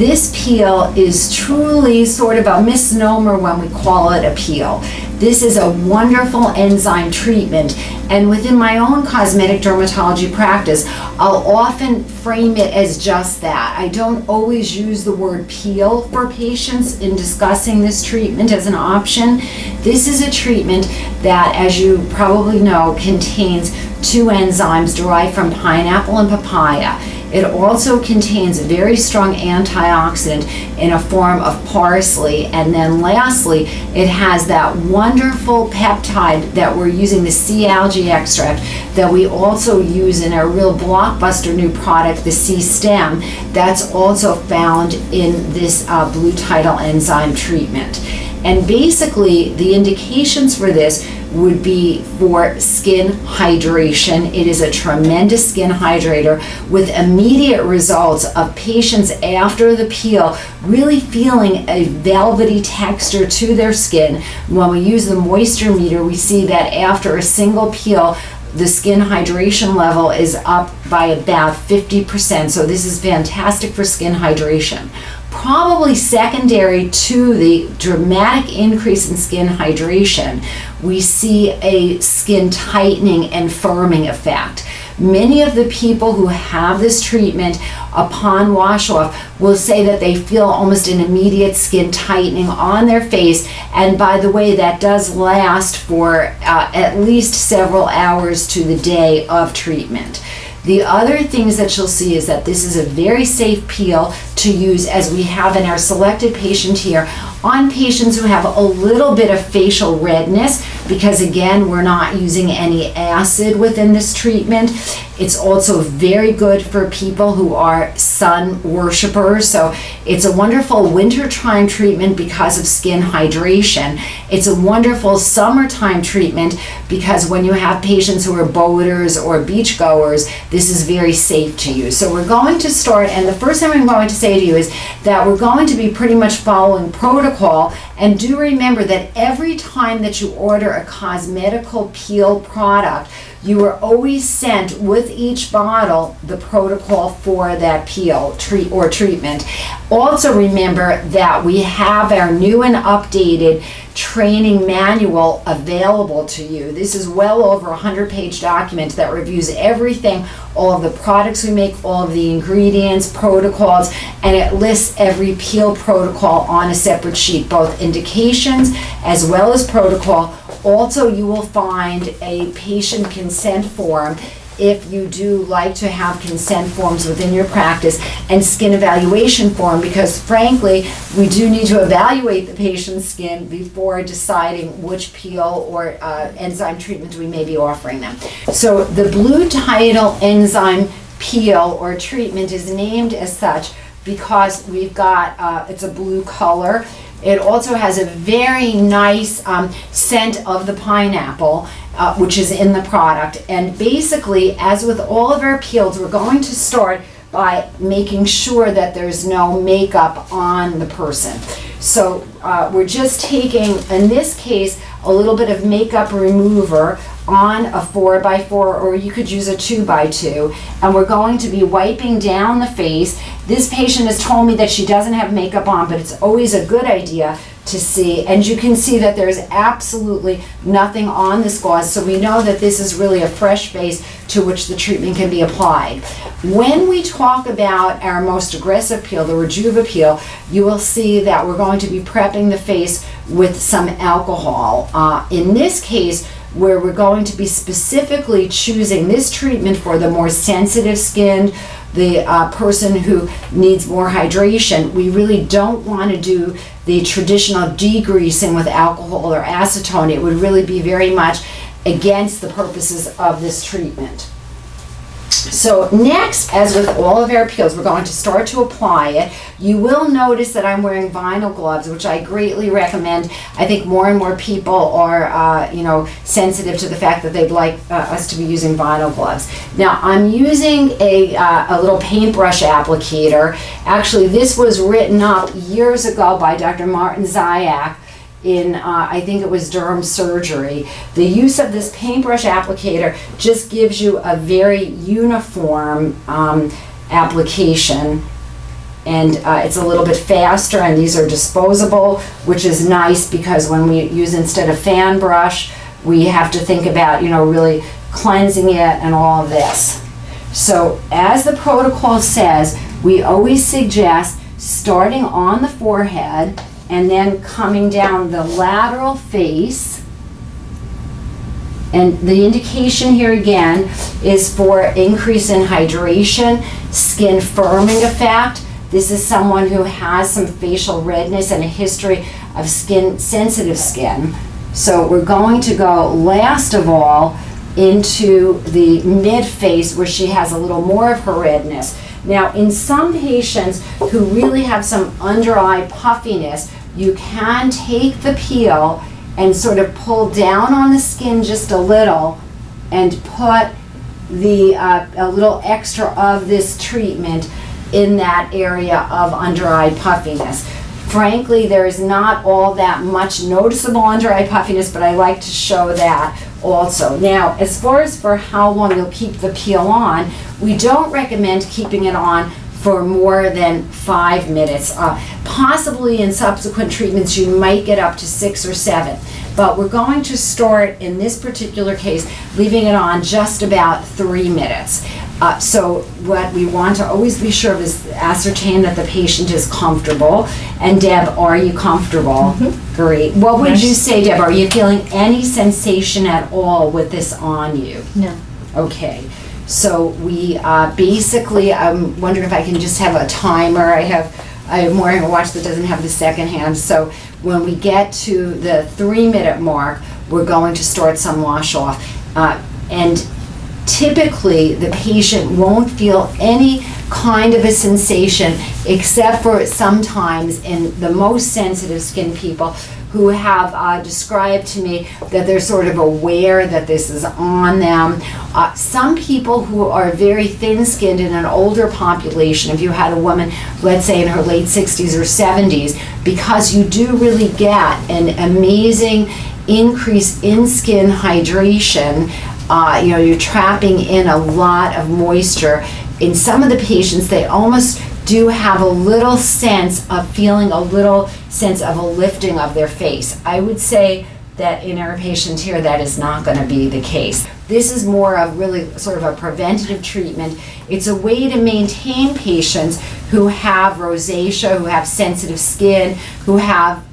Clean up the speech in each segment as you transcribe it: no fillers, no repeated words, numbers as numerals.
This peel is truly sort of a misnomer when we call it a peel. This is a wonderful enzyme treatment, and within my own cosmetic dermatology practice, I'll often frame it as just that. I don't always use the word peel for patients in discussing this treatment as an option. This is a treatment that, as you probably know, contains 2 enzymes derived from pineapple and papaya. It also contains a very strong antioxidant in a form of parsley, and then lastly, it has that wonderful peptide that we're using, the sea algae extract, that we also use in our real blockbuster new product, the sea stem, that's also found in this blue Tidal enzyme treatment. And basically, the indications for this would be for skin hydration. It is a tremendous skin hydrator with immediate results of patients after the peel really feeling a velvety texture to their skin. When we use the moisture meter, we see that after a single peel, the skin hydration level is up by about 50%. So this is fantastic for skin hydration. Probably secondary to the dramatic increase in skin hydration, we see a skin tightening and firming effect. Many of the people who have this treatment upon wash off will say that they feel almost an immediate skin tightening on their face, and by the way, that does last for at least several hours to the day of treatment. The other things that you'll see is that this is a very safe peel to use, as we have in our selected patient here, on patients who have a little bit of facial redness, because again, we're not using any acid within this treatment. It's also very good for people who are sun worshipers. So it's a wonderful wintertime treatment because of skin hydration. It's a wonderful summertime treatment because when you have patients who are boaters or beachgoers, this is very safe to use. So we're going to start, and the first thing I'm going to say to you is that we're going to be pretty much following protocol. And do remember that every time that you order a cosmetical peel product, you are always sent with each bottle the protocol for that peel treatment. Also remember that we have our new and updated training manual available to you. This is well over a 100-page document that reviews everything, all of the products we make, all of the ingredients, protocols, and it lists every peel protocol on a separate sheet, both indications as well as protocol. Also, you will find a patient consent form if you do like to have consent forms within your practice, and skin evaluation form, because frankly, we do need to evaluate the patient's skin before deciding which peel or enzyme treatment we may be offering them. So the blue Tidal enzyme peel or treatment is named as such because we've got, it's a blue color. It also has a very nice scent of the pineapple, which is in the product. And basically, as with all of our peels, we're going to start by making sure that there's no makeup on the person. So we're just taking, in this case, a little bit of makeup remover on a 4x4, or you could use a 2x2, and we're going to be wiping down the face. This patient has told me that she doesn't have makeup on, but it's always a good idea to see, and you can see that there's absolutely nothing on this gauze, so we know that this is really a fresh face to which the treatment can be applied. When we talk about our most aggressive peel, the Rejuva peel, you will see that we're going to be prepping the face with some alcohol. In this case, where we're going to be specifically choosing this treatment for the more sensitive skin, the person who needs more hydration, we really don't want to do the traditional degreasing with alcohol or acetone. It would really be very much against the purposes of this treatment. So next, as with all of our peels, we're going to start to apply it. You will notice that I'm wearing vinyl gloves, which I greatly recommend. I think more and more people are, sensitive to the fact that they'd like us to be using vinyl gloves. Now, I'm using a little paintbrush applicator. Actually, this was written up years ago by Dr. Martin Zayak in, I think it was derm surgery. The use of this paintbrush applicator just gives you a very uniform application. and it's a little bit faster, and these are disposable, which is nice because when we use instead of fan brush, we have to think about, really cleansing it and all of this. So as the protocol says, we always suggest starting on the forehead and then coming down the lateral face. And the indication here again is for increase in hydration, skin firming effect. This is someone who has some facial redness and a history of sensitive skin. So we're going to go last of all into the mid face where she has a little more of her redness. Now in some patients who really have some under eye puffiness, you can take the peel and sort of pull down on the skin just a little and put a little extra of this treatment in that area of under eye puffiness. Frankly, there is not all that much noticeable under eye puffiness, but I like to show that also. Now, as far as for how long you'll keep the peel on, we don't recommend keeping it on for more than 5 minutes. Possibly in subsequent treatments, you might get up to 6 or 7. But we're going to start, in this particular case, leaving it on just about 3 minutes. So what we want to always be sure of is ascertain that the patient is comfortable. And Deb, are you comfortable? Mm-hmm. Great. What would you say, Deb? Are you feeling any sensation at all with this on you? No. Okay. So we basically, I'm wondering if I can just have a timer. I'm wearing a watch that doesn't have the second hand. So when we get to the 3-minute mark, we're going to start some wash off. And typically the patient won't feel any kind of a sensation except for sometimes in the most sensitive skin people who have described to me that they're sort of aware that this is on them. Some people who are very thin-skinned in an older population, if you had a woman, let's say in her late 60s or 70s, because you do really get an amazing increase in skin hydration, you're trapping in a lot of moisture. In some of the patients, they almost do have a little sense of feeling a little sense of a lifting of their face. I would say that in our patient here, that is not going to be the case. This is more of really sort of a preventative treatment. It's a way to maintain patients who have rosacea, who have sensitive skin, who have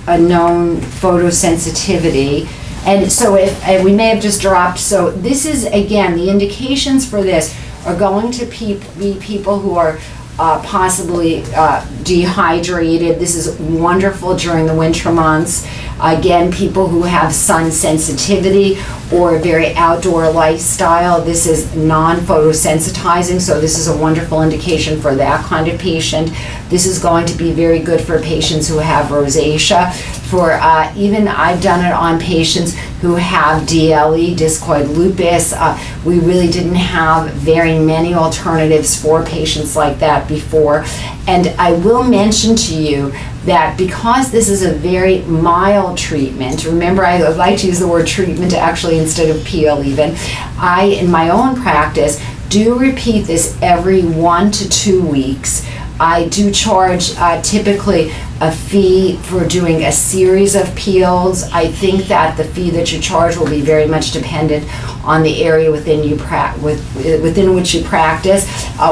a known photosensitivity. And so we may have just dropped, so this is, again, the indications for this are going to be people who are possibly dehydrated. This is wonderful during the winter months. Again, people who have sun sensitivity or a very outdoor lifestyle. This is non-photosensitizing, so this is a wonderful indication for that kind of patient. This is going to be very good for patients who have rosacea. For even I've done it on patients who have DLE, discoid lupus. We really didn't have very many alternatives for patients like that before. And I will mention to you that because this is a very mild treatment, remember I like to use the word treatment actually instead of peel even, I, in my own practice, do repeat this every 1 to 2 weeks. I do charge typically a fee for doing a series of peels. I think that the fee that you charge will be very much dependent on the area within which you practice.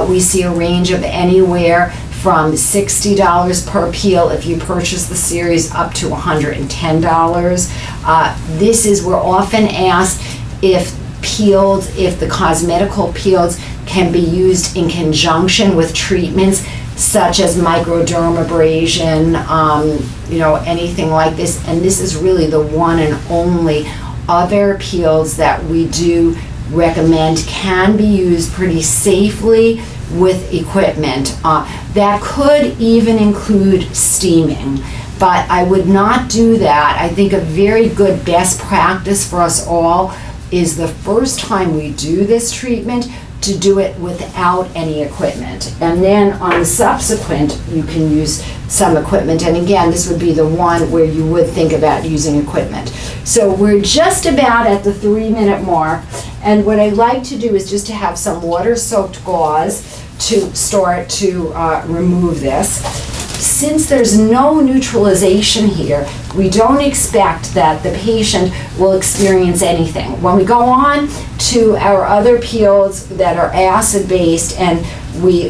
We see a range of anywhere from $60 per peel if you purchase the series up to $110. We're often asked if the cosmetical peels can be used in conjunction with treatments such as microdermabrasion, anything like this. And this is really the one and only other peels that we do recommend can be used pretty safely with equipment. That could even include steaming, but I would not do that. I think a very good best practice for us all is the first time we do this treatment to do it without any equipment. And then on the subsequent, you can use some equipment. And again, this would be the one where you would think about using equipment. So we're just about at the 3-minute mark. And what I like to do is just to have some water-soaked gauze to start to remove this. Since there's no neutralization here, we don't expect that the patient will experience anything. When we go on to our other peels that are acid-based, and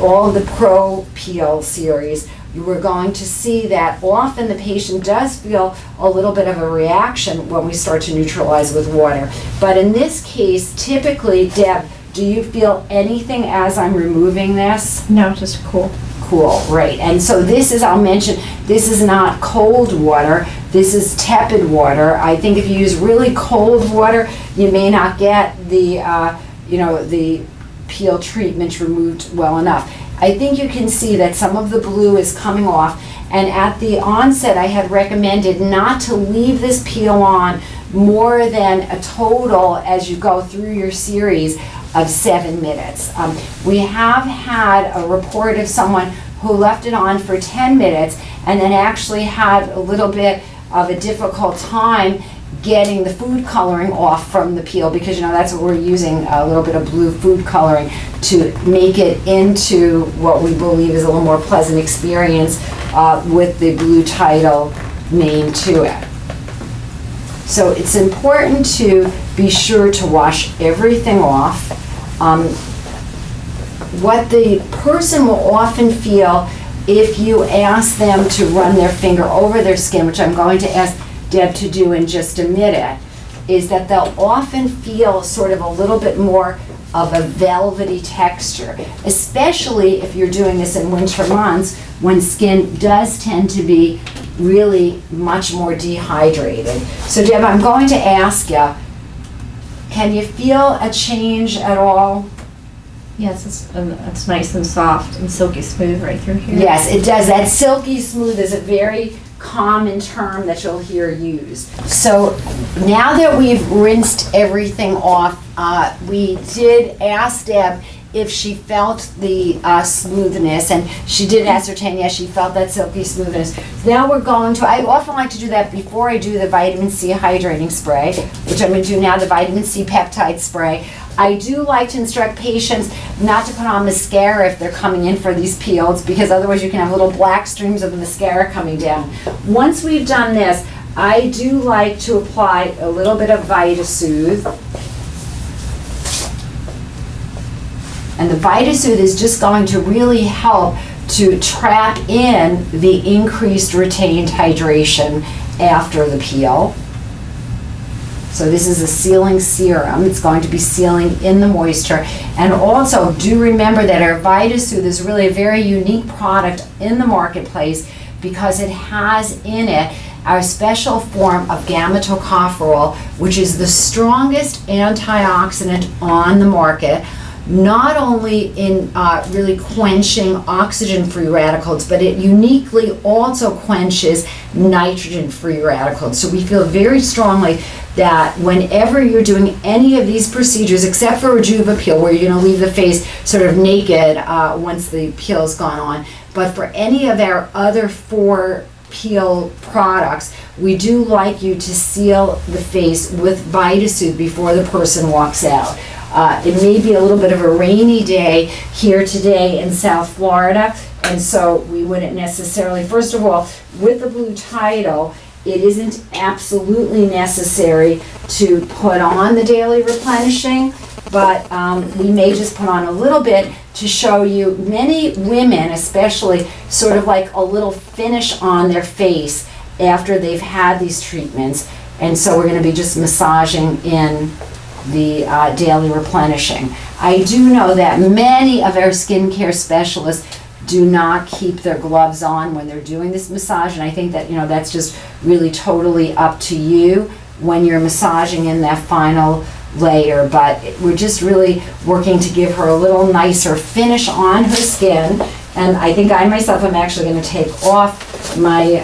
all of the Pro Peel series, we're going to see that often the patient does feel a little bit of a reaction when we start to neutralize with water. But in this case, typically, Deb, do you feel anything as I'm removing this? No, just cool. Cool, right. And so this is, I'll mention, this is not cold water, this is tepid water. I think if you use really cold water, you may not get the, the peel treatment removed well enough. I think you can see that some of the blue is coming off, and at the onset I had recommended not to leave this peel on more than a total, as you go through your series, of 7 minutes. We have had a report of someone who left it on for 10 minutes and then actually had a little bit of a difficult time getting the food coloring off from the peel, because that's what we're using, a little bit of blue food coloring to make it into what we believe is a little more pleasant experience with the blue Tidal name to it. So it's important to be sure to wash everything off. What the person will often feel if you ask them to run their finger over their skin, which I'm going to ask Deb to do in just a minute, is that they'll often feel sort of a little bit more of a velvety texture, especially if you're doing this in winter months when skin does tend to be really much more dehydrated. So Deb, I'm going to ask you, can you feel a change at all? Yes, it's nice and soft and silky smooth right through here. Yes, it does. That silky smooth is a very common term that you'll hear used. So now that we've rinsed everything off, we did ask Deb if she felt the smoothness, and she did ascertain, yes, she felt that silky smoothness. Now we're going to, I often like to do that before I do the vitamin C hydrating spray, which I'm going to do now, the vitamin C peptide spray. I do like to instruct patients not to put on mascara if they're coming in for these peels, because otherwise you can have little black streams of mascara coming down. Once we've done this, I do like to apply a little bit of VitaSoothe. And the VitaSoothe is just going to really help to trap in the increased retained hydration after the peel. So this is a sealing serum. It's going to be sealing in the moisture. And also do remember that our VitaSoothe is really a very unique product in the marketplace because it has in it our special form of gamma-tocopherol, which is the strongest antioxidant on the market, not only in really quenching oxygen-free radicals, but it uniquely also quenches nitrogen-free radicals. So we feel very strongly that whenever you're doing any of these procedures, except for Rejuva Peel, where you're going to leave the face sort of naked once the peel's gone on, but for any of our other 4 peel products, we do like you to seal the face with VitaSoothe before the person walks out. It may be a little bit of a rainy day here today in South Florida, and so we wouldn't necessarily, first of all, with the blue Tidal, it isn't absolutely necessary to put on the daily replenishing, but we may just put on a little bit to show you. Many women especially sort of like a little finish on their face after they've had these treatments, and so we're going to be just massaging in the daily replenishing. I do know that many of our skincare specialists do not keep their gloves on when they're doing this massage, and I think that that's just really totally up to you when you're massaging in that final layer, but we're just really working to give her a little nicer finish on her skin. And I think I myself am actually going to take off my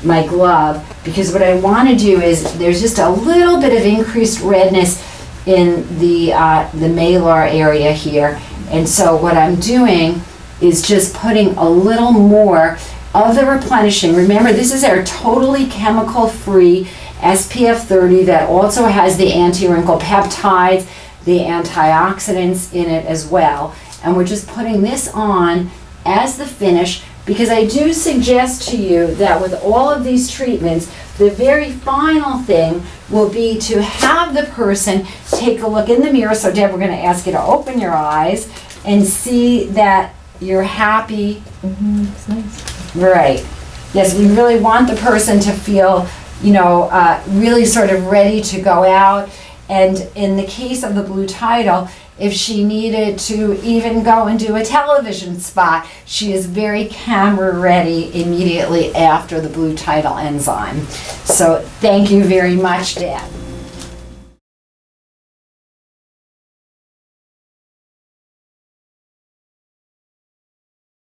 my glove, because what I want to do is there's just a little bit of increased redness in the malar area here, and so what I'm doing is just putting a little more of the replenishing. Remember, this is our totally chemical-free SPF 30 that also has the anti-wrinkle peptides, the antioxidants in it as well. And we're just putting this on as the finish, because I do suggest to you that with all of these treatments, the very final thing will be to have the person take a look in the mirror. So Deb, we're going to ask you to open your eyes and see that you're happy. It's nice. Right. Yes, we really want the person to feel, really sort of ready to go out. And in the case of the blue Tidal, if she needed to even go and do a television spot, she is very camera ready immediately after the blue Tidal enzyme. So thank you very much, Deb.